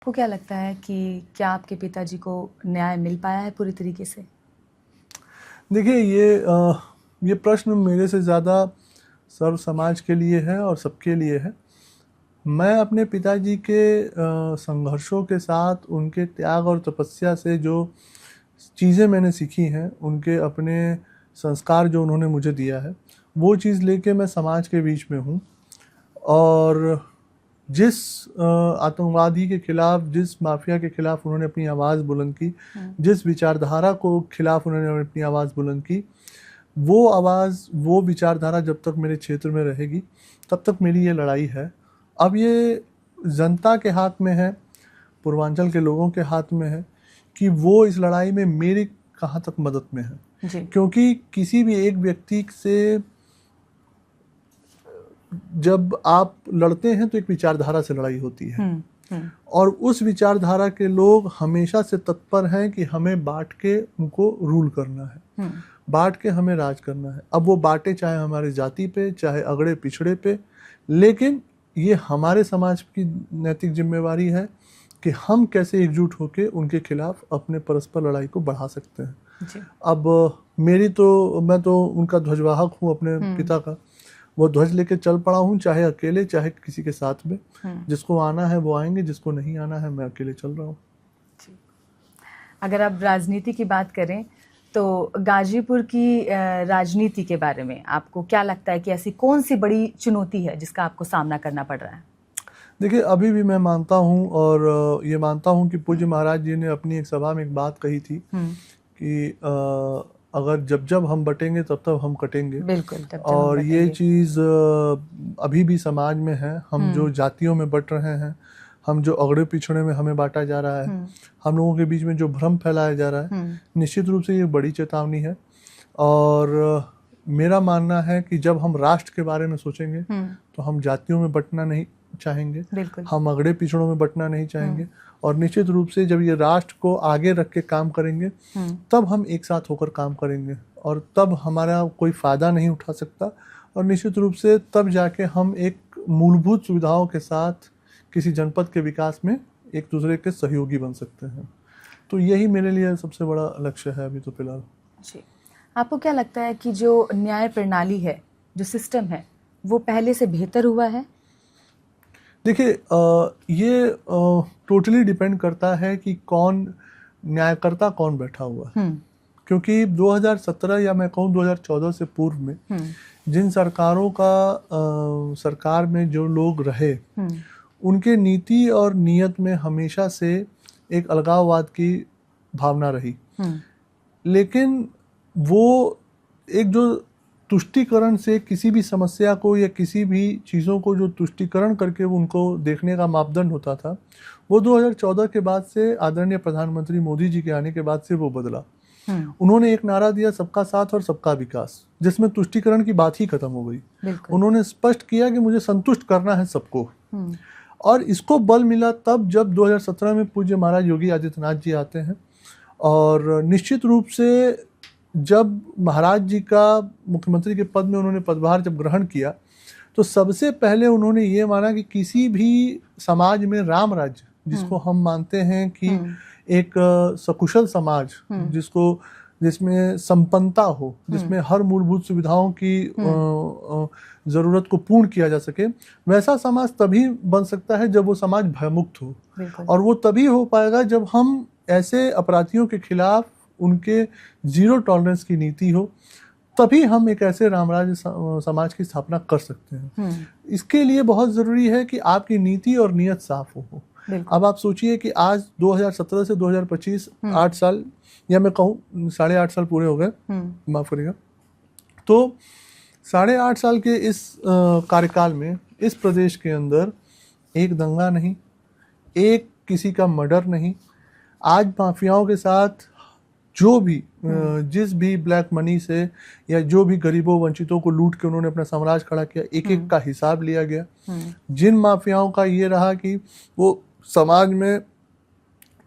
आपको क्या लगता है कि क्या आपके पिताजी को न्याय मिल पाया है पूरी तरीके से? देखिए, ये प्रश्न मेरे से ज़्यादा सर्व समाज के लिए है और सबके लिए है। मैं अपने पिताजी के संघर्षों के साथ, उनके त्याग और तपस्या से जो चीज़ें मैंने सीखी हैं, उनके अपने संस्कार जो उन्होंने मुझे दिया है, वो चीज़ लेके मैं समाज के बीच में हूँ। और जिस आतंकवादी के खिलाफ, जिस माफिया के खिलाफ उन्होंने अपनी आवाज़ बुलंद की, जिस विचारधारा को खिलाफ उन्होंने अपनी आवाज़ बुलंद की, वो आवाज़, वो विचारधारा जब तक मेरे क्षेत्र में रहेगी तब तक मेरी ये लड़ाई है। अब ये जनता के हाथ में है, पूर्वांचल के लोगों के हाथ में है कि वो इस लड़ाई में मेरी कहाँ तक मदद में है। जी। क्योंकि किसी भी एक व्यक्ति से जब आप लड़ते हैं तो एक विचारधारा से लड़ाई होती है। और उस विचारधारा के लोग हमेशा से तत्पर हैं कि हमें बांट के उनको रूल करना है, बांट के हमें राज करना है। अब वो बांटे चाहे हमारे जाति पे, चाहे अगड़े पिछड़े पे, लेकिन ये हमारे समाज की नैतिक जिम्मेवारी है कि हम कैसे एकजुट होकर उनके खिलाफ अपने परस्पर लड़ाई को बढ़ा सकते हैं। जी। अब मैं तो उनका ध्वजवाहक हूँ, अपने पिता का। वो ध्वज लेके चल पड़ा हूँ, चाहे अकेले चाहे किसी के साथ में। जिसको आना है वो आएंगे, जिसको नहीं आना है मैं अकेले चल रहा हूँ। अगर आप राजनीति की बात करें तो गाजीपुर की राजनीति के बारे में आपको क्या लगता है कि ऐसी कौन सी बड़ी चुनौती है जिसका आपको सामना करना पड़ रहा है? देखिए, अभी भी मैं मानता हूँ और ये मानता हूँ कि पूज्य महाराज जी ने अपनी एक सभा में एक बात कही थी कि अगर जब हम बटेंगे तब तब हम कटेंगे। बिल्कुल। और ये चीज़ अभी भी समाज में है। हम जो जातियों में बट रहे हैं, हम जो अगड़े पिछड़े में हमें बांटा जा रहा है, हम लोगों के बीच में जो भ्रम फैलाया जा रहा है, निश्चित रूप से ये बड़ी चेतावनी है। और मेरा मानना है कि जब हम राष्ट्र के बारे में सोचेंगे तो हम जातियों में बंटना नहीं चाहेंगे, हम अगड़े पिछड़ों में बंटना नहीं चाहेंगे। और निश्चित रूप से जब ये राष्ट्र को आगे रख के काम करेंगे तब हम एक साथ होकर काम करेंगे, और तब हमारा कोई फ़ायदा नहीं उठा सकता। और निश्चित रूप से तब जाके हम एक मूलभूत सुविधाओं के साथ किसी जनपद के विकास में एक दूसरे के सहयोगी बन सकते हैं। तो यही मेरे लिए सबसे बड़ा लक्ष्य है अभी तो फिलहाल। जी। आपको क्या लगता है कि जो न्याय प्रणाली है, जो सिस्टम है, वो पहले से बेहतर हुआ है? देखिए, ये टोटली डिपेंड करता है कि कौन न्यायकर्ता कौन बैठा हुआ है। क्योंकि 2017 या मैं कहूँ 2014 से पूर्व में जिन सरकारों का सरकार में जो लोग रहे, उनके नीति और नियत में हमेशा से एक अलगाववाद की भावना रही। लेकिन वो एक जो तुष्टीकरण से किसी भी समस्या को या किसी भी चीज़ों को जो तुष्टीकरण करके उनको देखने का मापदंड होता था, वो 2014 के बाद से, आदरणीय प्रधानमंत्री मोदी जी के आने के बाद से वो बदला। उन्होंने एक नारा दिया, सबका साथ और सबका विकास, जिसमें तुष्टीकरण की बात ही खत्म हो गई। उन्होंने स्पष्ट किया कि मुझे संतुष्ट करना है सबको। और इसको बल मिला तब जब 2017 में पूज्य महाराज योगी आदित्यनाथ जी आते हैं। और निश्चित रूप से जब महाराज जी का मुख्यमंत्री के पद में उन्होंने पदभार जब ग्रहण किया, तो सबसे पहले उन्होंने ये माना कि किसी भी समाज में राम राज्य, जिसको हम मानते हैं कि एक सकुशल समाज, जिसमें संपन्नता हो, जिसमें हर मूलभूत सुविधाओं की ज़रूरत को पूर्ण किया जा सके, वैसा समाज तभी बन सकता है जब वो समाज भयमुक्त हो। और वो तभी हो पाएगा जब हम ऐसे अपराधियों के खिलाफ उनके जीरो टॉलरेंस की नीति हो, तभी हम एक ऐसे रामराज्य समाज की स्थापना कर सकते हैं। इसके लिए बहुत ज़रूरी है कि आपकी नीति और नियत साफ हो। अब आप सोचिए कि आज 2017 से 2025 8 साल, या मैं कहूँ 8.5 साल पूरे हो गए, माफ करिएगा। तो 8.5 साल के इस कार्यकाल में इस प्रदेश के अंदर एक दंगा नहीं, एक किसी का मर्डर नहीं। आज माफियाओं के साथ जो भी जिस भी ब्लैक मनी से या जो भी गरीबों वंचितों को लूट के उन्होंने अपना साम्राज्य खड़ा किया, एक एक का हिसाब लिया गया। जिन माफियाओं का ये रहा कि वो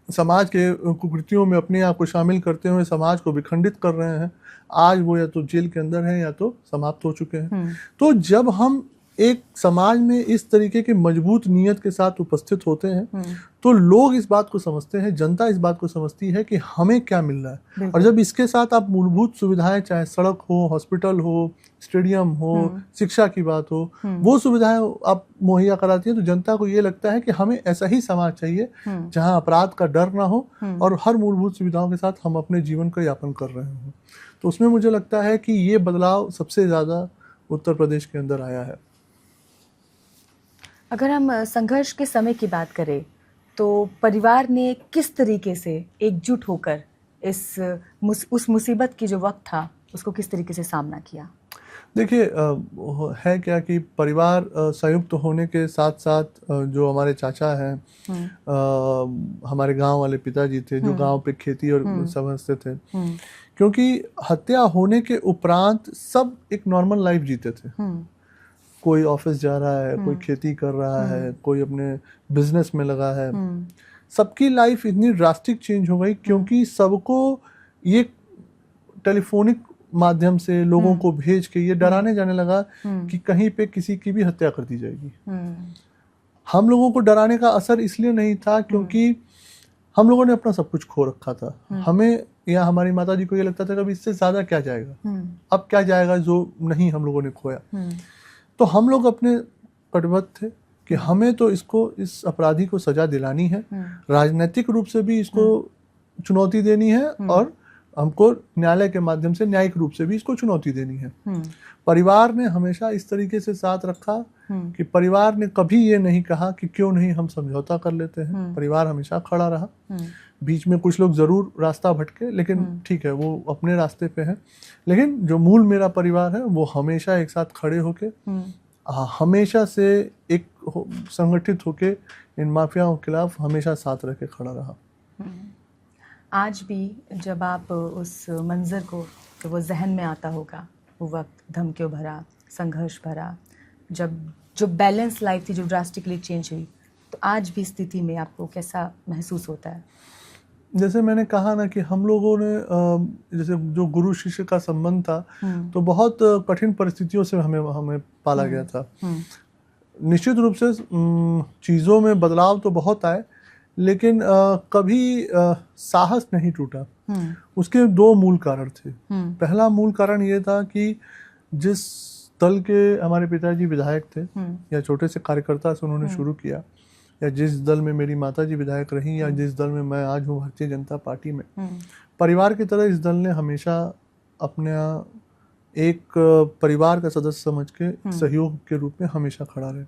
समाज के कुकृतियों में अपने आप को शामिल करते हुए समाज को विखंडित कर रहे हैं, आज वो या तो जेल के अंदर हैं या तो समाप्त हो चुके हैं। तो जब हम एक समाज में इस तरीके के मजबूत नीयत के साथ उपस्थित होते हैं तो लोग इस बात को समझते हैं, जनता इस बात को समझती है कि हमें क्या मिल रहा है। और जब इसके साथ आप मूलभूत सुविधाएं, चाहे सड़क हो, हॉस्पिटल हो, स्टेडियम हो, शिक्षा की बात हो, वो सुविधाएं आप मुहैया कराती हैं तो जनता को ये लगता है कि हमें ऐसा ही समाज चाहिए जहां अपराध का डर ना हो और हर मूलभूत सुविधाओं के साथ हम अपने जीवन का यापन कर रहे हों। तो उसमें मुझे लगता है कि ये बदलाव सबसे ज़्यादा उत्तर प्रदेश के अंदर आया है। अगर हम संघर्ष के समय की बात करें तो परिवार ने किस तरीके से एकजुट होकर उस मुसीबत की जो वक्त था उसको किस तरीके से सामना किया? देखिए, है क्या कि परिवार संयुक्त होने के साथ साथ जो हमारे चाचा हैं, हमारे गांव वाले पिताजी थे जो गांव पे खेती और समझते थे, क्योंकि हत्या होने के उपरांत सब एक नॉर्मल लाइफ जीते थे। कोई ऑफिस जा रहा है, कोई खेती कर रहा है, कोई अपने बिजनेस में लगा है। सबकी लाइफ इतनी ड्रास्टिक चेंज हो गई क्योंकि सबको ये टेलीफोनिक माध्यम से लोगों को भेज के ये डराने जाने लगा कि कहीं पे किसी की भी हत्या कर दी जाएगी। हम लोगों को डराने का असर इसलिए नहीं था क्योंकि हम लोगों ने अपना सब कुछ खो रखा था। हमें या हमारी माता जी को ये लगता था कि इससे ज्यादा क्या जाएगा, अब क्या जाएगा जो नहीं हम लोगों ने खोया। तो हम लोग अपने कटिबद्ध थे कि हमें तो इस अपराधी को सजा दिलानी है, राजनीतिक रूप से भी इसको चुनौती देनी है और हमको न्यायालय के माध्यम से न्यायिक रूप से भी इसको चुनौती देनी है। परिवार ने हमेशा इस तरीके से साथ रखा कि परिवार ने कभी ये नहीं कहा कि क्यों नहीं हम समझौता कर लेते हैं। परिवार हमेशा खड़ा रहा। बीच में कुछ लोग जरूर रास्ता भटके, लेकिन ठीक है, वो अपने रास्ते पे है। लेकिन जो मूल मेरा परिवार है वो हमेशा एक साथ खड़े होके, हमेशा से एक संगठित होके इन माफियाओं के खिलाफ हमेशा साथ रह के खड़ा रहा। आज भी जब आप उस मंजर को, तो वो जहन में आता होगा, वो वक्त धमकियों भरा, संघर्ष भरा, जब जो बैलेंस लाइफ थी जो ड्रास्टिकली चेंज हुई, तो आज भी स्थिति में आपको कैसा महसूस होता है? जैसे मैंने कहा ना कि हम लोगों ने जैसे जो गुरु शिष्य का संबंध था तो बहुत कठिन परिस्थितियों से हमें पाला गया था। निश्चित रूप से चीज़ों में बदलाव तो बहुत आए, लेकिन कभी साहस नहीं टूटा। उसके दो मूल कारण थे। पहला मूल कारण ये था कि जिस दल के हमारे पिताजी विधायक थे या छोटे से कार्यकर्ता से उन्होंने शुरू किया, या जिस दल में मेरी माताजी विधायक रही, या जिस दल में मैं आज हूँ भारतीय जनता पार्टी में, परिवार की तरह इस दल ने हमेशा अपने एक परिवार का सदस्य समझ के सहयोग के रूप में हमेशा खड़ा रहे।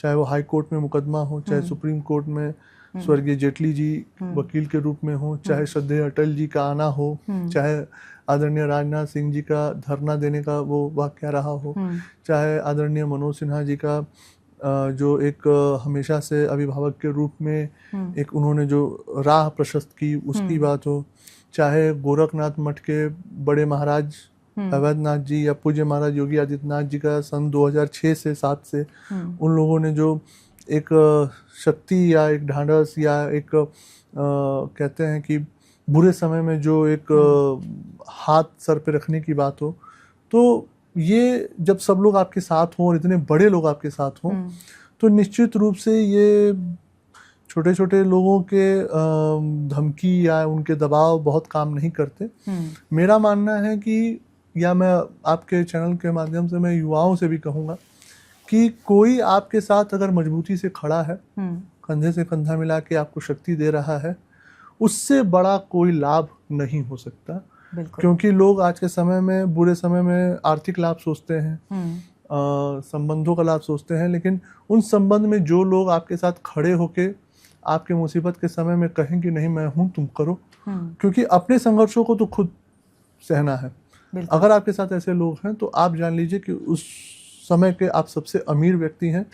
चाहे वो हाई कोर्ट में मुकदमा हो, चाहे सुप्रीम कोर्ट में स्वर्गीय जेटली जी वकील के रूप में हो, चाहे श्रद्धेय अटल जी का आना हो, चाहे आदरणीय राजनाथ सिंह जी का धरना देने का वो वाकया रहा हो, चाहे आदरणीय मनोज सिन्हा जी का जो एक हमेशा से अभिभावक के रूप में एक उन्होंने जो राह प्रशस्त की उसकी बात हो, चाहे गोरखनाथ मठ के बड़े महाराज अवैधनाथ जी या पूज्य महाराज योगी आदित्यनाथ जी का सन 2006 से 7 से उन लोगों ने जो एक शक्ति या एक ढांढस या एक कहते हैं कि बुरे समय में जो एक हाथ सर पे रखने की बात हो, तो ये जब सब लोग आपके साथ हों और इतने बड़े लोग आपके साथ हों तो निश्चित रूप से ये छोटे छोटे लोगों के धमकी या उनके दबाव बहुत काम नहीं करते। मेरा मानना है कि, या मैं आपके चैनल के माध्यम से मैं युवाओं से भी कहूँगा कि कोई आपके साथ अगर मजबूती से खड़ा है, कंधे से कंधा मिला के आपको शक्ति दे रहा है, उससे बड़ा कोई लाभ नहीं हो सकता। क्योंकि लोग आज के समय में, बुरे समय में आर्थिक लाभ सोचते हैं, संबंधों का लाभ सोचते हैं, लेकिन उन संबंध में जो लोग आपके साथ खड़े होके आपके मुसीबत के समय में कहें कि नहीं मैं हूं, तुम करो, क्योंकि अपने संघर्षों को तो खुद सहना है। अगर आपके साथ ऐसे लोग हैं तो आप जान लीजिए कि उस समय के आप सबसे अमीर व्यक्ति हैं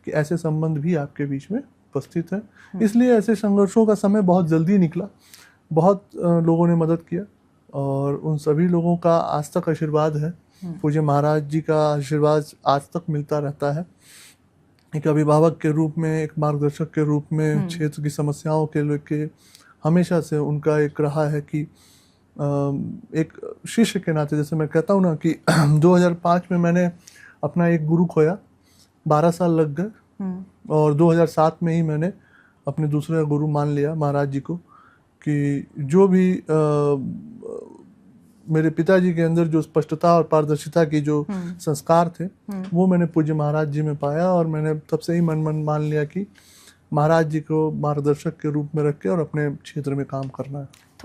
कि ऐसे संबंध भी आपके बीच में उपस्थित है। इसलिए ऐसे संघर्षों का समय बहुत जल्दी निकला, बहुत लोगों ने मदद किया और उन सभी लोगों का आज तक आशीर्वाद है। पूज्य महाराज जी का आशीर्वाद आज तक मिलता रहता है। एक अभिभावक के रूप में, एक मार्गदर्शक के रूप में क्षेत्र की समस्याओं के लेके हमेशा से उनका एक रहा है कि एक शिष्य के नाते, जैसे मैं कहता हूँ ना कि 2005 में मैंने अपना एक गुरु खोया, 12 साल लग गए और 2007 में ही मैंने अपने दूसरे गुरु मान लिया महाराज जी को कि जो भी मेरे पिताजी के अंदर जो स्पष्टता और पारदर्शिता की जो संस्कार थे वो मैंने पूज्य महाराज जी में पाया और मैंने तब से ही मन मान लिया कि महाराज जी को मार्गदर्शक के रूप में रख के और अपने क्षेत्र में काम करना है।